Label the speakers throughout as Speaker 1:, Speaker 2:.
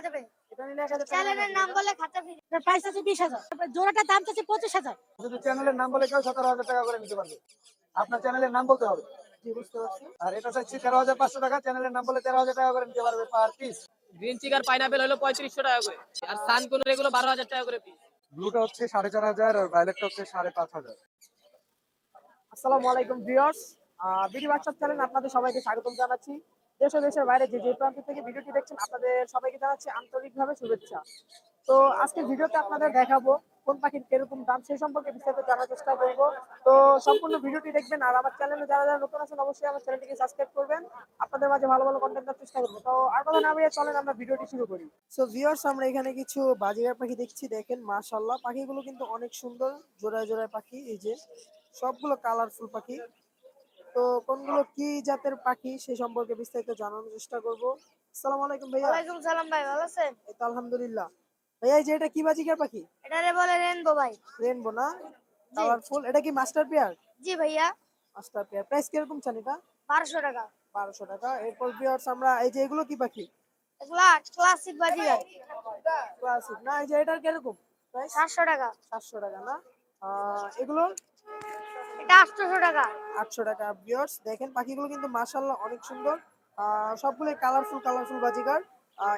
Speaker 1: যাবে।
Speaker 2: এটা নিলে 1000 টাকা
Speaker 1: চ্যানেলের নাম বলে খাতা ফ্রি।
Speaker 2: এর প্রাইস আছে 20000, জোড়াটার দাম আছে 25000।
Speaker 3: যদি চ্যানেলের নাম বলে কেউ 17000 টাকা করে নিতে পারবে। আপনার চ্যানেলের নাম বলতে হবে।
Speaker 2: জি, বুঝতে পারছি।
Speaker 3: আর এটা চাচ্ছি 13500 টাকা, চ্যানেলের নাম বলে 13000 টাকা করে নিতে পারবে পার পিস।
Speaker 4: গ্রিন চিকার পাইনাপেল হলো 3500 টাকা করে, আর সানকুনের এগুলো 12000 টাকা করে পিস।
Speaker 3: ব্লুটা হচ্ছে 4500 আর ভায়োলেটটা হচ্ছে 5500।
Speaker 2: আসসালামু আলাইকুম ভিউয়ার্স, বিডি হোয়াটসঅ্যাপ চ্যানেলে আপনাদের সবাইকে স্বাগতম জানাচ্ছি। দেশ ও দেশের বাইরে যে প্রান্ত থেকে ভিডিওটি দেখছেন আপনাদের সবাইকে জানাচ্ছি আন্তরিকভাবে শুভেচ্ছা। তো আজকের ভিডিওতে আপনাদের দেখাবো কোন পাখির কিরকম দাম সেই সম্পর্কে বিস্তারিত জানার চেষ্টা করব। তো সম্পূর্ণ ভিডিওটি দেখবেন, আর আমার চ্যানেলে যারা যারা নতুন আছেন অবশ্যই আমার চ্যানেলটিকে সাবস্ক্রাইব করবেন। আপনাদের মাঝে ভালো ভালো কন্টেন্ট দেওয়ার চেষ্টা করবো। তো আর কথা না বলে চলেন আমরা ভিডিওটি শুরু করি। সো ভিউয়ার্স, আমরা এখানে কিছু বাজিগার পাখি দেখছি। দেখেন মাশাআল্লাহ, পাখিগুলো কিন্তু অনেক সুন্দর, জোড়ায় জোড়ায় পাখি। এই যে সবগুলো কালারফুল পাখি। তো কোনগুলো কি জাতের পাখি সেই সম্পর্কে বিস্তারিত জানানোর চেষ্টা করব। আসসালামু আলাইকুম ভাইয়া।
Speaker 1: ওয়ালাইকুম সালাম ভাই, ভালো আছেন?
Speaker 2: এই তো আলহামদুলিল্লাহ। ভাইয়া এই যে এটা কি বাজিকার পাখি?
Speaker 1: এটারে বলে রেনবো ভাই।
Speaker 2: রেনবো না?
Speaker 1: জি
Speaker 2: কালারফুল। এটা কি মাস্টার পেয়ার?
Speaker 1: জি ভাইয়া,
Speaker 2: মাস্টার পেয়ার। প্রাইস কিরকম চান এটা?
Speaker 1: 1200 টাকা।
Speaker 2: 1200 টাকা। এরপর ভিউয়ার্স, আমরা এই যে এগুলো কি পাখি?
Speaker 1: এগুলা ক্লাসিক বাজিগার।
Speaker 2: ক্লাসিক না? এই যে এটার কিরকম প্রাইস?
Speaker 1: 700 টাকা।
Speaker 2: 700 টাকা না? এগুলো
Speaker 1: এটা 800 টাকা।
Speaker 2: 800 টাকা। ভিউয়ার্স দেখেন পাখিগুলো কিন্তু মাশাআল্লাহ অনেক সুন্দর। সবগুলোই কালারফুল কালারফুল বাজিকার।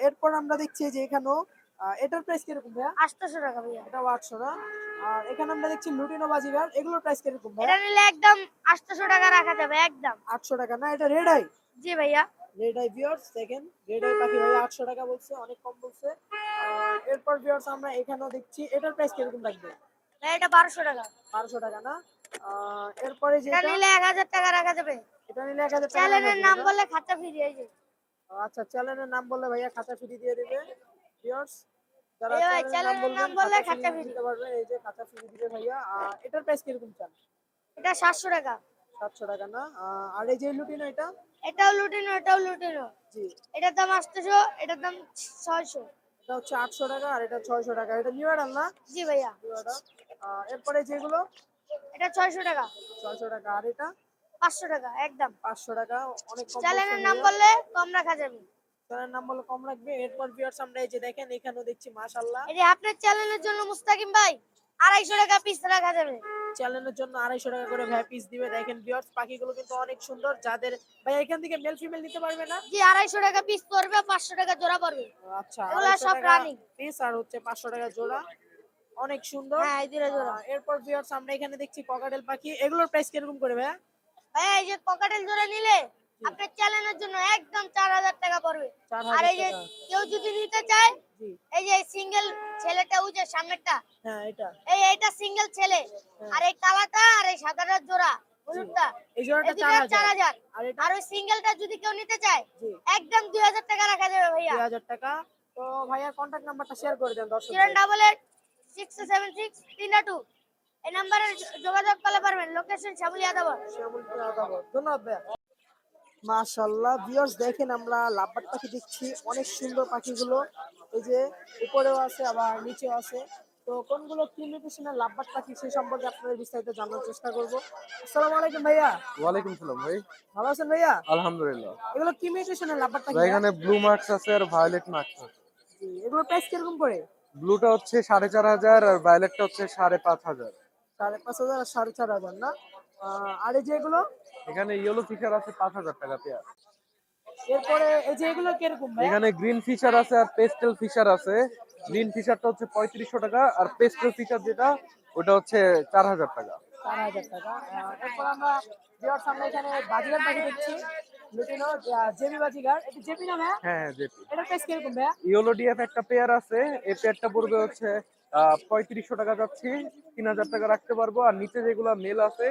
Speaker 2: এরপর আমরা দেখছি যে এখানেও এটার প্রাইস কিরকম ভাইয়া?
Speaker 1: 800 টাকা ভাইয়া।
Speaker 2: এটাও 800 না? আর এখানে আমরা দেখছি লুটিনো বাজিকার। এগুলোর প্রাইস কিরকম
Speaker 1: এটা
Speaker 2: ভাইয়া?
Speaker 1: নিলে একদম 800 টাকা রাখা যাবে একদম।
Speaker 2: 800 টাকা না? এটা রেড আই?
Speaker 1: জি ভাইয়া।
Speaker 2: রেড আই ভিউয়ার্স দেখেন, রেড আই পাখি ভাইয়া 800 টাকা বলছে, অনেক কম বলছে। এরপর ভিউয়ার্স আমরা এখানেও দেখছি এটার প্রাইস কিরকম রাখবে?
Speaker 1: ভাই এটা 1200 টাকা।
Speaker 2: 1200 টাকা না? এরপরে
Speaker 1: এটা
Speaker 2: যেটা
Speaker 1: নিলে 1000 টাকা রাখা যাবে।
Speaker 2: এটা নিলে 1000 টাকা
Speaker 1: চ্যানেলের
Speaker 2: রাখা
Speaker 1: নাম
Speaker 2: যাবে না?
Speaker 1: বলে খাতা ফ্রি। এই যে
Speaker 2: আচ্ছা, চ্যানেলের নাম বললে ভাইয়া খাতা ফ্রি দিয়ে দিবে। ভিউয়ার্স যারা
Speaker 1: এই ভাই
Speaker 2: চ্যানেলের নাম
Speaker 1: চ্যানেলের নাম
Speaker 2: বলবেন
Speaker 1: বললে
Speaker 2: খাতা
Speaker 1: খাতা
Speaker 2: ফ্রি
Speaker 1: ফ্রি।
Speaker 2: দিতে পারবে। এই যে খাতা ফ্রি দিবে ভাইয়া। এটার প্রাইস কিরকম চান?
Speaker 1: এটা 700 টাকা।
Speaker 2: 700 টাকা না? আর এই যে লুটিনো এটা?
Speaker 1: এটাও লুটিনো, এটাও লুটিনো।
Speaker 2: জি,
Speaker 1: এটার দাম 800, এটার দাম 600।
Speaker 2: এটা হচ্ছে 800 টাকা আর এটা 600 টাকা। এটা নিউ অ্যাডাল না?
Speaker 1: জি ভাইয়া।
Speaker 2: New adult. এরপরে যেগুলো
Speaker 1: এটা 600 টাকা।
Speaker 2: 600 টাকা আর এটা
Speaker 1: 500 টাকা একদম।
Speaker 2: 500 টাকা। অনেক কম বলছে
Speaker 1: চ্যানেলের নাম
Speaker 2: ভাইয়া।
Speaker 1: বললে কম রাখা যাবে।
Speaker 2: চ্যানেলের নাম বলে কম রাখবে। এরপর ভিউয়ার্স আমরা এই যে দেখেন এখানেও দেখছি মাশাআল্লাহ
Speaker 1: এই যে আপনার চ্যানেলের জন্য মুস্তাকিম ভাই 250 টাকা পিস রাখা যাবে।
Speaker 2: চ্যানেলের জন্য 250 টাকা করে ভাই পিস দিবে। দেখেন ভিউয়ার্স পাখিগুলো কিন্তু অনেক সুন্দর। যাদের ভাই এখান থেকে মেল ফিমেল নিতে পারবে না?
Speaker 1: জি 250 টাকা পিস পড়বে, 500 টাকা জোড়া পড়বে।
Speaker 2: আচ্ছা,
Speaker 1: এগুলা
Speaker 2: 250
Speaker 1: সব
Speaker 2: টাকা
Speaker 1: রানিং।
Speaker 2: পিস আর হচ্ছে 500 টাকা জোড়া। অনেক সুন্দর।
Speaker 1: হ্যাঁ এই দুটো জোড়া।
Speaker 2: এরপর ভিউয়ার্স আমরা এখানে দেখছি ককাটেল পাখি। এগুলোর প্রাইস কিরকম করে ভাই?
Speaker 1: ভাই এই যে ককাটেল জোড়া নিলে আপনার চ্যানেলের জন্য একদম 4000 টাকা পড়বে।
Speaker 2: 4000
Speaker 1: আর এই যে
Speaker 2: টাকা।
Speaker 1: কেউ যদি নিতে চায়,
Speaker 2: জি,
Speaker 1: এই যে সিঙ্গেল ছেলেটা ওই যে সামনেরটা,
Speaker 2: হ্যাঁ এটা।
Speaker 1: এইটা সিঙ্গেল ছেলে। আর এই কালাটা আর এই সাদাটার জোড়া হলুদটা,
Speaker 2: এই জোড়াটা
Speaker 1: এই দুটো 4000।
Speaker 2: আর এটা?
Speaker 1: আর ওই সিঙ্গেলটা যদি কেউ নিতে চায়
Speaker 2: জি,
Speaker 1: একদম 2000 টাকা রাখা যাবে ভাইয়া।
Speaker 2: 2000 টাকা। তো ভাইয়া কন্টাক্ট নাম্বারটা শেয়ার করে দেন দর্শকদের।
Speaker 1: 088 676 302 এই নম্বরে যোগাযোগ করলে পারবেন। লোকেশন শ্যামলী আদাবর।
Speaker 2: ধন্যবাদ ভাইয়া। মাশাআল্লাহ ভিউয়ার্স দেখেন আমরা লাভবার্ড পাখি দেখছি। অনেক সুন্দর পাখিগুলো। এই যে উপরেও আছে আবার নিচেও আছে। তো কোনগুলো কি মিউটেশনের লাভবার্ড পাখি সেই সম্পর্কে আপনাদের বিস্তারিত জানার চেষ্টা করব। আসসালামু আলাইকুম ভাইয়া।
Speaker 3: ওয়ালাইকুম সালাম ভাই।
Speaker 2: ভালো আছেন ভাইয়া?
Speaker 3: আলহামদুলিল্লাহ।
Speaker 2: এগুলো কি মিউটেশনের লাভবার্ড পাখি
Speaker 3: ভাই
Speaker 2: ভাইয়া?
Speaker 3: এখানে ব্লু মার্কস আছে আর ভায়োলেট মার্কস আছে।
Speaker 2: জি, এগুলো প্রাইস কিরকম করে?
Speaker 3: ব্লুটা হচ্ছে 4500 আর ভায়োলেটটা হচ্ছে 5500।
Speaker 2: 5500 আর 4500 না? আর এই যে এগুলো?
Speaker 3: এখানে ইয়েলো ফিশার আছে 5000 টাকা পেয়ার।
Speaker 2: এরপরে এই যে এগুলো কিরকম ভাইয়া?
Speaker 3: এখানে গ্রিন ফিশার আছে আর পেস্টেল ফিশার আছে। গ্রিন ফিশারটা হচ্ছে 3500 টাকা আর পেস্টেল ফিশার যেটা ওটা হচ্ছে 4000 টাকা।
Speaker 2: 4000 টাকা। এরপর আমরা ভিউয়ার্স আমরা এখানে বাজিগার পাখি দেখছি। Lutino JB Baazigar. এটা জেবি না ভাইয়া?
Speaker 3: হ্যাঁ হ্যাঁ জেপি।
Speaker 2: এটার প্রাইস কিরকম ভাইয়া?
Speaker 3: ইয়েলো ডিএফ একটা পেয়ার আছে, এই পেয়ারটা পড়বে হচ্ছে 3500 টাকা যাচ্ছি, 3000 টাকা রাখতে পারবো। আর নিচে যেগুলো মেল আছে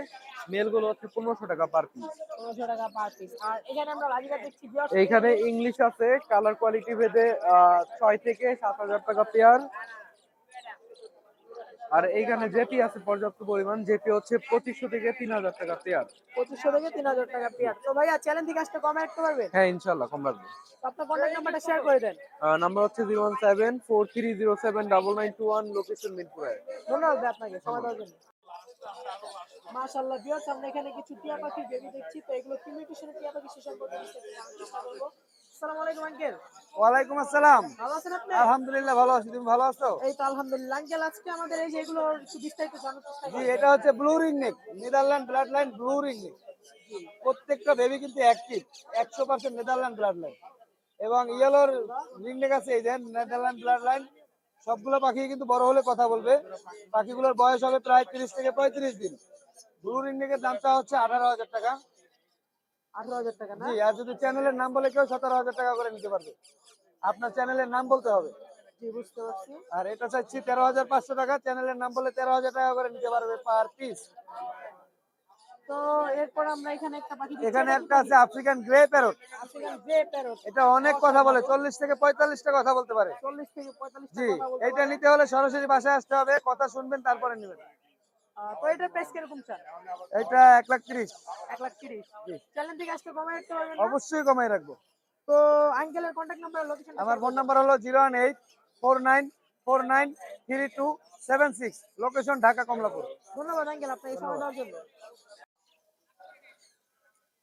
Speaker 3: মেল গুলো হচ্ছে 1500 টাকা পার পিস।
Speaker 2: 1500 টাকা পার পিস। আর এখানে আমরা বাজিগার দেখছি ভিউয়ার্স।
Speaker 3: এইখানে ইংলিশ আছে কালার কোয়ালিটি ভেদে 6 থেকে 7000 টাকা পেয়ার। আর এইখানে জেপি আছে পর্যাপ্ত পরিমাণ, জেপি হচ্ছে 2500 থেকে 3000 টাকা পেয়ার।
Speaker 2: 2500 থেকে 3000 টাকা পেয়ার। তো ভাইয়া চ্যালেঞ্জ থেকে আসতে কম রাখতে পারবেন?
Speaker 3: হ্যাঁ ইনশাআল্লাহ কম রাখবো।
Speaker 2: তো আপনার কন্টাক্ট নাম্বারটা শেয়ার করে দেন।
Speaker 3: নাম্বার হচ্ছে 01743079921, লোকেশন মিরপুর।
Speaker 2: ধন্যবাদ ভাই আপনাকে সময় দেওয়ার জন্য। মাশাআল্লাহ ভিউয়ার্স আমরা এখানে কিছু টিয়া পাখি বেবি দেখছি। তো এগুলো কি মিউটেশনের টিয়া পাখি সে সম্পর্কে বিস্তারিত জানার চেষ্টা করব। আসসালামু আলাইকুম আঙ্কেল।
Speaker 5: ওয়ালাইকুম আসসালাম।
Speaker 2: ভালো আছেন আপনি?
Speaker 5: আলহামদুলিল্লাহ ভালো আছি, তুমি ভালো আছো?
Speaker 2: এই তো আলহামদুলিল্লাহ। আঙ্কেল আজকে আমাদের এই যে এগুলো একটু বিস্তারিত জানার চেষ্টা
Speaker 5: জি,
Speaker 2: করবেন।
Speaker 5: এটা হচ্ছে blue ring neck, Netherland blood line blue ring neck. প্রত্যেকটা বেবি কিন্তু অ্যাক্টিভ, 100% নেদারল্যান্ড ব্লাড লাইন। এবং ইয়েলোর রিং নেক আছে, এই যে নেদারল্যান্ড ব্লাড লাইন। সবগুলো পাখি কিন্তু বড় হলে কথা বলবে। পাখিগুলোর বয়স হবে প্রায় 30 থেকে 35 দিন। ব্লু রিং নেকের দামটা হচ্ছে 18,000 টাকা।
Speaker 2: 18,000 টাকা না?
Speaker 5: জি, আর যদি চ্যানেলের নাম বলে কেউ 17,000 টাকা করে নিতে পারবে। আপনার চ্যানেলের নাম বলতে হবে।
Speaker 2: জি, বুঝতে পারছি।
Speaker 5: আর এটা চাচ্ছি 13,500 টাকা। চ্যানেলের নাম বলে 13,000 টাকা করে নিতে পারবে পার পিস।
Speaker 2: তো এরপর আমরা এখানে একটা পাখি দেখছি।
Speaker 5: এখানে একটা আছে African grey parrot.
Speaker 2: African grey parrot.
Speaker 5: এটা অনেক কথা বলে, 40 থেকে 45টা কথা বলতে পারে।
Speaker 2: 40 থেকে 45 টা
Speaker 5: জি,
Speaker 2: কথা বলতে
Speaker 5: এটা
Speaker 2: পারে।
Speaker 5: নিতে হলে সরাসরি বাসায় আসতে হবে, কথা শুনবেন তারপরে নেবেন।
Speaker 2: তো এটার প্রাইস কিরকম চান?
Speaker 5: এটা 1,30,000।
Speaker 2: 1,30,000। চ্যানেল থেকে আসতে কমায় রাখতে পারবেন না?
Speaker 5: অবশ্যই কমাই রাখবো।
Speaker 2: তো আঙ্কেলের কন্ট্যাক্ট নাম্বার লোকেশন
Speaker 5: আমার ফোন নাম্বার হলো 01849493276, লোকেশন ঢাকা কমলাপুর।
Speaker 2: ধন্যবাদ আঙ্কেল আপনাকে সময় দেওয়ার জন্য।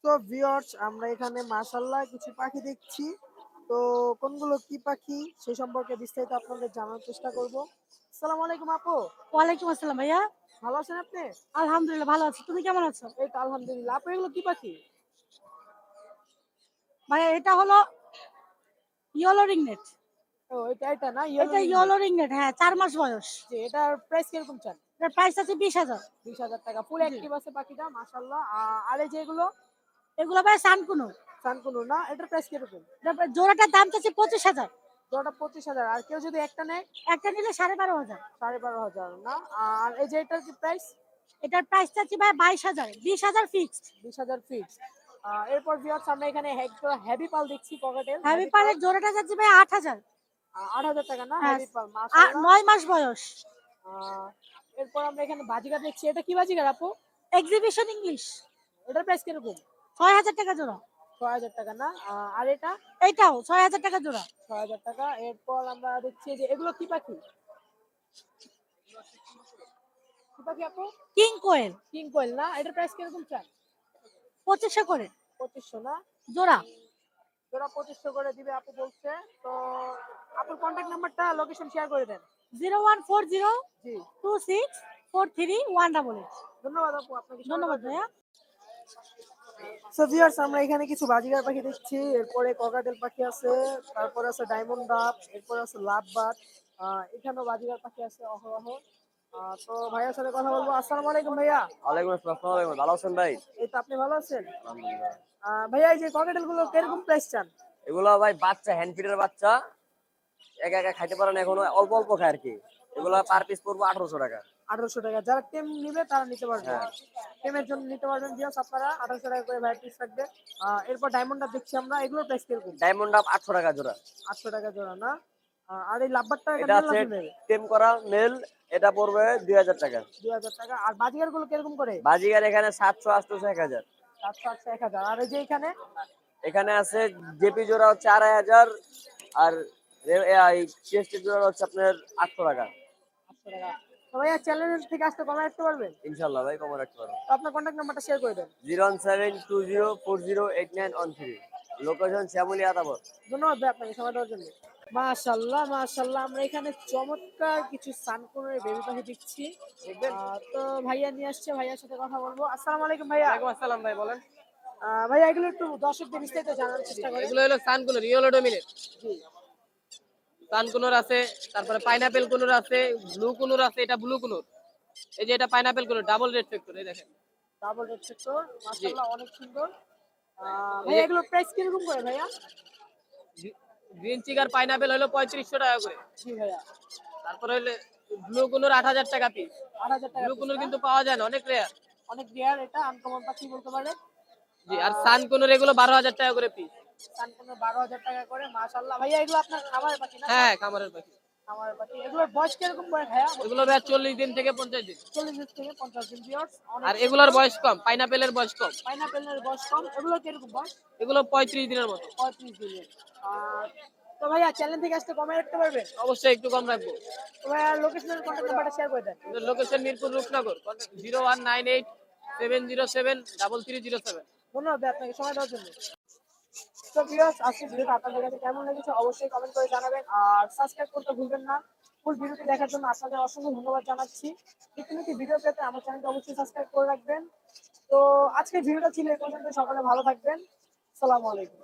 Speaker 2: তো ভিউয়ার্স আমরা এখানে মাশাআল্লাহ কিছু পাখি দেখছি। তো কোনগুলো কি পাখি সে সম্পর্কে বিস্তারিত আপনাদের জানার চেষ্টা করব। আসসালামু আলাইকুম আপু।
Speaker 6: ওয়ালাইকুম আসসালাম ভাইয়া।
Speaker 2: ভালো আছেন আপনি?
Speaker 6: আলহামদুলিল্লাহ ভালো আছি। তুমি কেমন আছো?
Speaker 2: এই তো আলহামদুলিল্লাহ। আপু এগুলো কি পাখি?
Speaker 6: ভাইয়া এটা হলো ইয়েলো রিংনেট।
Speaker 2: ও এটা না
Speaker 6: এটা ইয়েলো রিংনেট, হ্যাঁ 4 মাস বয়স।
Speaker 2: যে এটার প্রাইস কিরকম চান?
Speaker 6: এটার প্রাইস আছে 20,000।
Speaker 2: 20,000 টাকা। ফুল অ্যাক্টিভ আছে পাখিটা মাশাআল্লাহ। আর এই যে এগুলো
Speaker 6: এগুলো ভাই সানকুনো।
Speaker 2: সানকুনো না, এটার প্রাইস কিরকম?
Speaker 6: তারপর জোড়াটার দাম চাচ্ছে 25,000।
Speaker 2: জোড়াটা 25,000। আর কেউ যদি একটা নেয়
Speaker 6: একটা নিলে 12,500।
Speaker 2: 12,500 না। আর এই যে এটার কি প্রাইস?
Speaker 6: এটার প্রাইস চাচ্ছি ভাই 22,000, 20,000 ফিক্সড।
Speaker 2: 20,000 ফিক্স। এরপর ভিউয়ার্স আমরা এখানে হেভি পাল দেখছি ককাটেল।
Speaker 6: হ্যাভি পালের জোড়াটা চাচ্ছি ভাই 8,000।
Speaker 2: 8,000 টাকা না
Speaker 6: হ্যাঁ,
Speaker 2: হেভি পাল মাশাআল্লাহ।
Speaker 6: 9 মাস বয়স।
Speaker 2: এরপর আমরা এখানে বাজিগার দেখছি। এটা কি বাজিগার আপু?
Speaker 6: Exhibition English.
Speaker 2: এটার প্রাইস কিরকম?
Speaker 6: 6,000 টাকা জোড়া।
Speaker 2: 6,000 টাকা না। আর এটা
Speaker 6: এইটাও 6,000 টাকা জোড়া।
Speaker 2: 6,000 টাকা। এরপর আমরা দেখছি যে এগুলো কি পাখি? কি পাখি আপু?
Speaker 6: কিং কোয়েল।
Speaker 2: কিং কোয়েল না। এটার প্রাইস কিরকম চান?
Speaker 6: 2500 করে
Speaker 2: 2500 না।
Speaker 6: জোড়া।
Speaker 2: জোড়া 2500 করে দিবে আপু বলছে। তো আপুর কন্ট্যাক্ট নাম্বারটা লোকেশন শেয়ার করে দেন।
Speaker 6: 0140
Speaker 2: জি,
Speaker 6: 2643 188।
Speaker 2: ধন্যবাদ আপু আপনাকে।
Speaker 6: ধন্যবাদ ভাইয়া।
Speaker 2: সো ভিউয়ার্স আমরা এখানে কিছু বাজিগার পাখি দেখছি। এরপরে ককাটেল পাখি আছে, তারপরে আছে ডায়মন্ড ডাব, এরপরে আছে লাভ বার্ড। এখানেও বাজিগার পাখি আছে অহরহ। তো ভাইয়ার সাথে কথা বলবো। আসসালামু আলাইকুম ভাইয়া।
Speaker 7: ওয়ালাইকুম আসসালাম। আসসালামু আলাইকুম। ভালো আছেন ভাই?
Speaker 2: এই তো আপনি ভালো আছেন?
Speaker 7: আলহামদুলিল্লাহ।
Speaker 2: ভাইয়া এই যে ককাটেল গুলো কিরকম প্রাইস চান?
Speaker 7: এগুলো ভাই বাচ্চা, হ্যান্ড ফিডের বাচ্চা, একা একা খাইতে পারে না এখনো, অল্প অল্প খায় আর কি। এগুলো পার পিস পড়বো 1800 টাকা।
Speaker 2: 1800 টাকা। যারা টেম নিবে তারা নিতে পারবে।
Speaker 7: হ্যাঁ।
Speaker 2: টেমের জন্য নিতে পারবেন ভিউয়ার্স আপনারা। 1800 টাকা করে ভাইয়া পিস থাকবে। এরপর ডায়মন্ড ডাব দেখছি আমরা। এগুলোর প্রাইস কিরকম?
Speaker 7: ডায়মন্ড আপ 800 টাকা জোড়া।
Speaker 2: 800 টাকা জোড়া না। আর এই লাভবারটা এটা
Speaker 7: এটা
Speaker 2: মেল না
Speaker 7: আছে
Speaker 2: ফিমেল?
Speaker 7: টেম করা মেল, এটা পড়বে 2000 টাকা।
Speaker 2: 2000 টাকা। আর বাজিগার গুলো কিরকম করে?
Speaker 7: বাজিগার এখানে 700, 800, 1000।
Speaker 2: 700, 800, 1000। আর এই যে এখানে
Speaker 7: এখানে আছে জেপি জোড়া হচ্ছে 2500, আর এই চেস্টের জোড়া হচ্ছে আপনার 800 টাকা।
Speaker 2: 800 টাকা। তো ভাইয়া চ্যানেল থেকে আসতে কমায় রাখতে পারবেন?
Speaker 7: ইনশাআল্লাহ ভাই, কমে রাখতে পারবো।
Speaker 2: তো আপনার কন্ট্যাক্ট নাম্বারটা শেয়ার করে দেন।
Speaker 7: 01720408913, লোকেশন শ্যামলী আতাবর।
Speaker 2: ধন্যবাদ ভাই আপনাকে সময় দেওয়ার জন্য। মাশাআল্লাহ মাশাআল্লাহ আমরা এখানে চমৎকার কিছু সানকুনের বেবি পাখি দেখছি। তো ভাইয়া নিয়ে আসছে, ভাইয়ার সাথে কথা বলবো। আসসালামু আলাইকুম ভাইয়া।
Speaker 4: ওয়ালাইকুম আসসালাম ভাই, বলেন।
Speaker 2: ভাইয়া এগুলো একটু দর্শকদের বিস্তারিত জানার চেষ্টা করেন।
Speaker 4: এগুলো হলো সানকুনোর, ইয়েলো ডোমিনেট।
Speaker 2: জি,
Speaker 4: সানকুনোর আছে, তারপরে পাইনাপেল কুনুর আছে, ব্লু কুনুর আছে। এটা ব্লু কুনুর। এই যে এটা পাইনাপেল কুনুর, ডাবল রেড ফ্যাক্টর, এই দেখেন।
Speaker 2: ডাবল রেড সেক্টর মাশাআল্লাহ অনেক সুন্দর। ভাইয়া এগুলো প্রাইস কিরকম করে ভাইয়া?
Speaker 4: গ্রিন চিকার পাইনাপেল হলো 3500 টাকা করে।
Speaker 2: জি ভাইয়া।
Speaker 4: তারপরে হলো ব্লু কুনুর 8000 টাকা পিস।
Speaker 2: 8,000 টাকা
Speaker 4: ব্লু
Speaker 2: piece
Speaker 4: কুনুর
Speaker 2: না?
Speaker 4: কিন্তু পাওয়া যায় না, অনেক রেয়ার।
Speaker 2: অনেক রেয়ার, এটা আনকমন পাখি বলতে পারে।
Speaker 4: জি, আর সানকুনোর এগুলো 12,000 টাকা করে পিস।
Speaker 2: সানকুনো 12,000 টাকা করে মাশাআল্লাহ। ভাইয়া এগুলো আপনার খামারের পাখি না?
Speaker 4: হ্যাঁ, খামারের পাখি।
Speaker 2: খামারের পাখি। এগুলোর বয়স কিরকম করে ভাইয়া?
Speaker 4: এগুলো ভাই 40 দিন থেকে 50 দিন।
Speaker 2: 40 থেকে 50 দিন ভিউয়ার্স।
Speaker 4: আর এগুলোর বয়স কম, পাইনাপেলের বয়স কম।
Speaker 2: পাইনাপেলের বয়স কম। এগুলো কিরকম বয়স?
Speaker 4: এগুলো 35 দিনের মতো।
Speaker 2: 35 দিনের। আর তো ভাইয়া চ্যানেল থেকে আসতে কমে রাখতে পারবেন?
Speaker 4: অবশ্যই একটু কম রাখবো।
Speaker 2: তো ভাইয়া লোকেশনের কন্ট্যাক্ট নাম্বারটা শেয়ার করে দেন।
Speaker 4: লোকেশন মিরপুর রূপনগর, 01987073307।
Speaker 2: ধন্যবাদ ভাই আপনাকে সময় দেওয়ার জন্য। তো তো ভিউয়ার্স, আজকে ভিডিওটা আপনাদের কাছে কেমন লেগেছে অবশ্যই কমেন্ট করে জানাবেন, আর সাবস্ক্রাইব করতে ভুলবেন না। ফুল ভিডিওটি দেখার জন্য আপনাদের অসংখ্য ধন্যবাদ জানাচ্ছি। নতুন ভিডিও পেতে আমার চ্যানেলটা অবশ্যই সাবস্ক্রাইব করে রাখবেন। তো আজকে ভিডিওটা ছিল এই পর্যন্ত, সকলে ভালো থাকবেন। আসসালামু আলাইকুম।